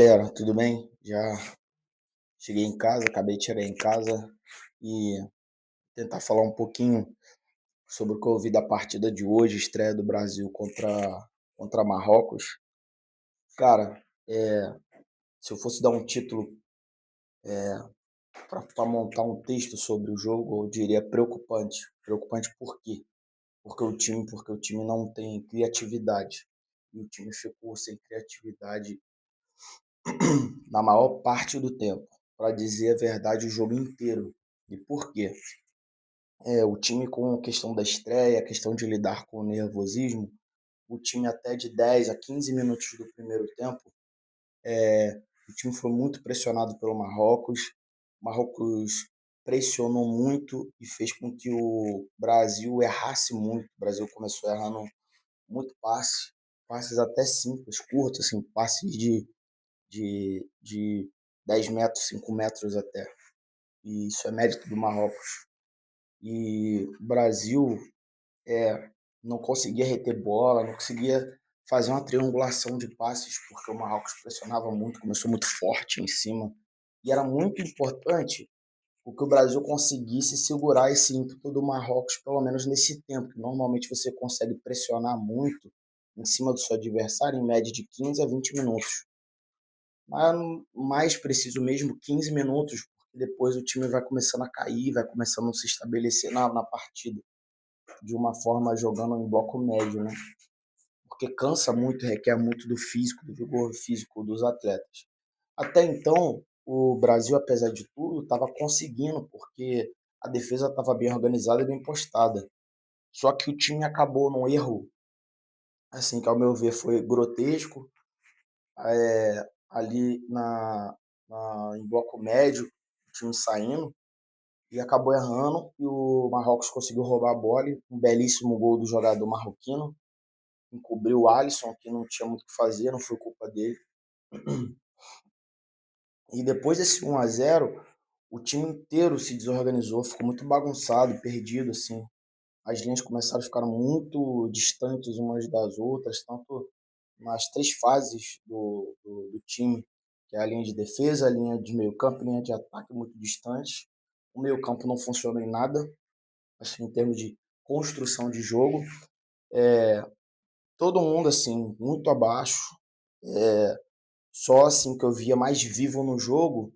Galera, tudo bem? Já cheguei em casa, acabei de chegar em casa e tentar falar um pouquinho sobre o que eu vi da partida de hoje, estreia do Brasil contra Marrocos. Cara, se eu fosse dar um título para montar um texto sobre o jogo, eu diria preocupante. Preocupante por quê? Porque o time não tem criatividade. E o time ficou sem criatividade na maior parte do tempo. Para dizer a verdade, o jogo inteiro. E por quê? O time com a questão da estreia, a questão de lidar com o nervosismo, o time até de 10 a 15 minutos do primeiro tempo, o time foi muito pressionado pelo Marrocos. O Marrocos pressionou muito e fez com que o Brasil errasse muito. O Brasil começou errando muito passes até simples, curtos, assim, passes de 10 metros, 5 metros até. E isso é mérito do Marrocos. E o Brasil não conseguia reter bola, não conseguia fazer uma triangulação de passes, porque o Marrocos pressionava muito, começou muito forte em cima. E era muito importante que o Brasil conseguisse segurar esse ímpeto do Marrocos, pelo menos nesse tempo, que normalmente você consegue pressionar muito em cima do seu adversário em média de 15 a 20 minutos. Mas mais preciso mesmo 15 minutos, porque depois o time vai começando a cair, vai começando a se estabelecer na partida, de uma forma jogando em bloco médio, né? Porque cansa muito, requer muito do físico, do vigor físico dos atletas. Até então, o Brasil, apesar de tudo, estava conseguindo, porque a defesa estava bem organizada e bem postada. Só que o time acabou num erro, assim, que ao meu ver foi grotesco, ali em bloco médio, o time saindo, e acabou errando, e o Marrocos conseguiu roubar a bola, e um belíssimo gol do jogador marroquino, encobriu o Alisson, que não tinha muito o que fazer, não foi culpa dele. E depois desse 1-0, o time inteiro se desorganizou, ficou muito bagunçado, perdido, assim. As linhas começaram a ficar muito distantes umas das outras, tanto nas três fases do time, que é a linha de defesa, a linha de meio campo e a linha de ataque muito distantes. O meio campo não funcionou em nada, assim, em termos de construção de jogo. Todo mundo, assim, muito abaixo. Só, assim, que eu via mais vivo no jogo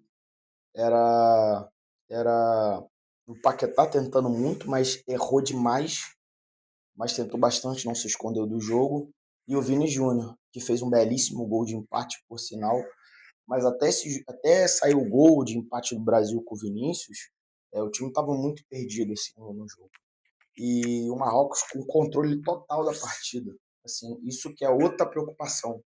era era o Paquetá tentando muito, mas errou demais, mas tentou bastante, não se escondeu do jogo. E o Vini Júnior, que fez um belíssimo gol de empate, por sinal. Mas até sair o gol de empate do Brasil com o Vinícius, o time estava muito perdido assim, no jogo. E o Marrocos com controle total da partida. Assim, isso que é outra preocupação.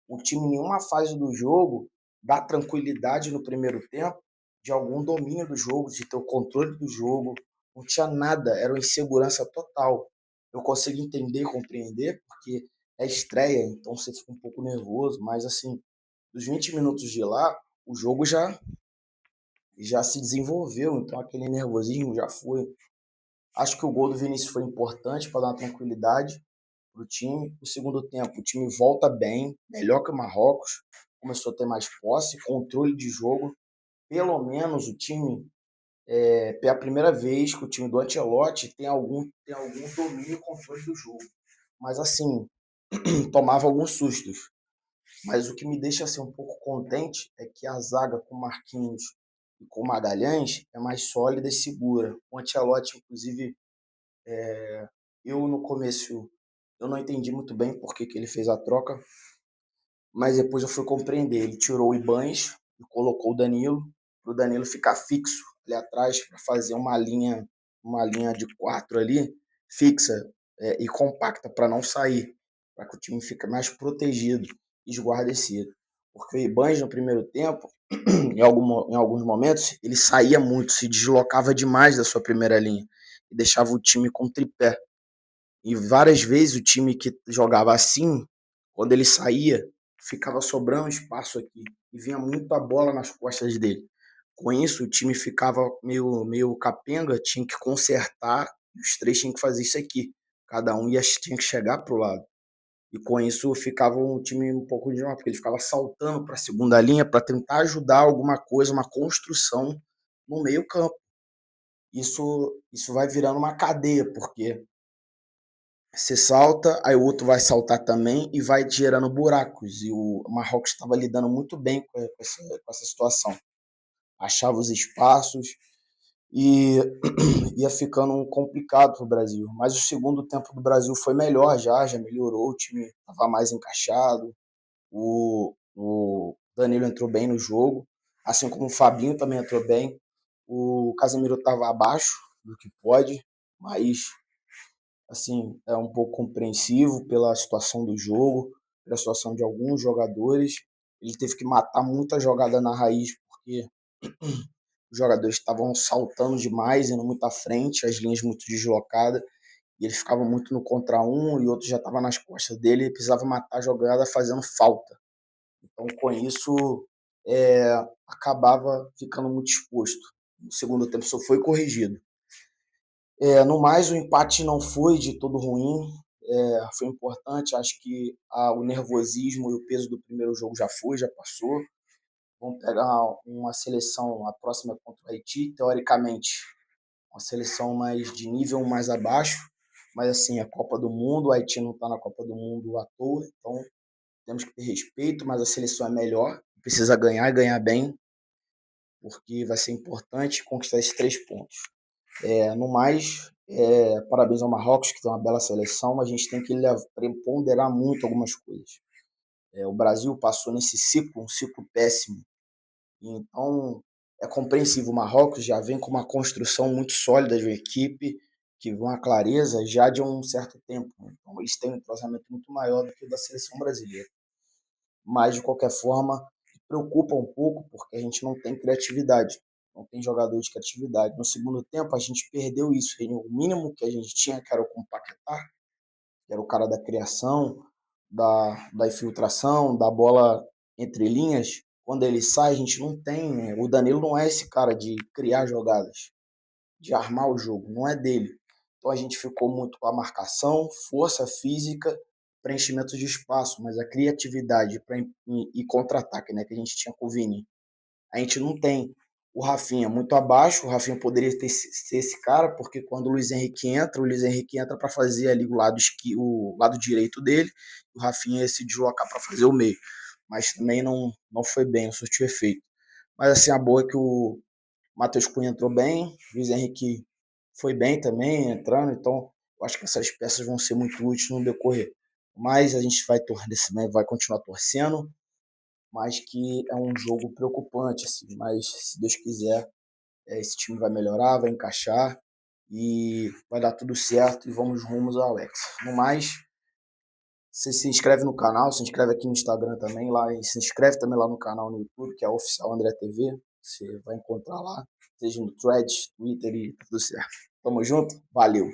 O time, em nenhuma fase do jogo, dá tranquilidade no primeiro tempo de algum domínio do jogo, de ter o controle do jogo. Não tinha nada, era uma insegurança total. Eu consigo entender, compreender, porque é estreia, então você fica um pouco nervoso, mas assim, dos 20 minutos de lá, o jogo já se desenvolveu, então aquele nervosismo já foi. Acho que o gol do Vinícius foi importante para dar uma tranquilidade para o time. No segundo tempo, o time volta bem, melhor que o Marrocos, começou a ter mais posse, controle de jogo. Pelo menos o time, é a primeira vez que o time do Ancelotti tem algum domínio e controle do jogo. Mas assim, tomava alguns sustos. Mas o que me deixa assim, um pouco contente é que a zaga com Marquinhos e com Magalhães é mais sólida e segura. O Ancelotti, inclusive, eu no começo eu não entendi muito bem por que ele fez a troca, mas depois eu fui compreender. Ele tirou o Ibañez e colocou o Danilo, para o Danilo ficar fixo ali atrás, para fazer uma linha de quatro ali, fixa e compacta, para não sair, para que o time fique mais protegido e esguardecido. Porque o Ibañez no primeiro tempo, em alguns momentos, ele saía muito, se deslocava demais da sua primeira linha e deixava o time com tripé. E várias vezes o time que jogava assim, quando ele saía, ficava sobrando espaço aqui. E vinha muita bola nas costas dele. Com isso, o time ficava meio capenga, tinha que consertar, e os três tinham que fazer isso aqui. Cada um tinha que chegar pro lado. E com isso ficava um time um pouco de porque ele ficava saltando para a segunda linha para tentar ajudar alguma coisa, uma construção no meio-campo. Isso vai virando uma cadeia, porque você salta, aí o outro vai saltar também e vai gerando buracos. E o Marrocos estava lidando muito bem com essa situação. Achava os espaços e ia ficando complicado para o Brasil. Mas o segundo tempo do Brasil foi melhor já melhorou, o time estava mais encaixado, o Danilo entrou bem no jogo, assim como o Fabinho também entrou bem. O Casemiro estava abaixo do que pode, mas assim é um pouco compreensivo pela situação do jogo, pela situação de alguns jogadores. Ele teve que matar muita jogada na raiz porque os jogadores estavam saltando demais, indo muito à frente, as linhas muito deslocadas, e ele ficava muito no contra um e outro já estava nas costas dele, ele precisava matar a jogada fazendo falta. Então, com isso, acabava ficando muito exposto. No segundo tempo só foi corrigido. No mais, o empate não foi de todo ruim, foi importante. Acho que o nervosismo e o peso do primeiro jogo já foi, já passou. Vamos pegar uma seleção, a próxima contra o Haiti, teoricamente, uma seleção mais de nível mais abaixo, mas assim, a Copa do Mundo, o Haiti não está na Copa do Mundo à toa, então temos que ter respeito, mas a seleção é melhor, precisa ganhar e ganhar bem, porque vai ser importante conquistar esses 3 pontos. No mais, parabéns ao Marrocos, que tem uma bela seleção, mas a gente tem que ponderar muito algumas coisas. O Brasil passou nesse ciclo, um ciclo péssimo, então é compreensível. O Marrocos já vem com uma construção muito sólida de uma equipe, que vem uma clareza já de um certo tempo. Então eles têm um entrosamento muito maior do que o da seleção brasileira. Mas, de qualquer forma, preocupa um pouco porque a gente não tem criatividade, não tem jogador de criatividade. No segundo tempo, a gente perdeu isso. O mínimo que a gente tinha, que era o Paquetá, que era o cara da criação, da infiltração, da bola entre linhas. Quando ele sai, a gente não tem. Né? O Danilo não é esse cara de criar jogadas, de armar o jogo, não é dele. Então a gente ficou muito com a marcação, força física, preenchimento de espaço, mas a criatividade e contra-ataque, né, que a gente tinha com o Vini, a gente não tem. O Rafinha muito abaixo, o Rafinha poderia ser esse cara, porque quando o Luiz Henrique entra para fazer ali o lado direito dele, o Rafinha ia se deslocar para fazer o meio. Mas também não foi bem, não surtiu efeito. Mas assim, a boa é que o Matheus Cunha entrou bem, o Luiz Henrique foi bem também, entrando, então eu acho que essas peças vão ser muito úteis no decorrer. Mas a gente vai continuar torcendo, mas que é um jogo preocupante, assim, mas se Deus quiser, esse time vai melhorar, vai encaixar e vai dar tudo certo e vamos rumos ao Alex. No mais, você se inscreve no canal, se inscreve aqui no Instagram também, lá, e se inscreve também lá no canal no YouTube, que é Oficial André TV. Você vai encontrar lá, seja no Threads, Twitter e tudo certo. Tamo junto? Valeu!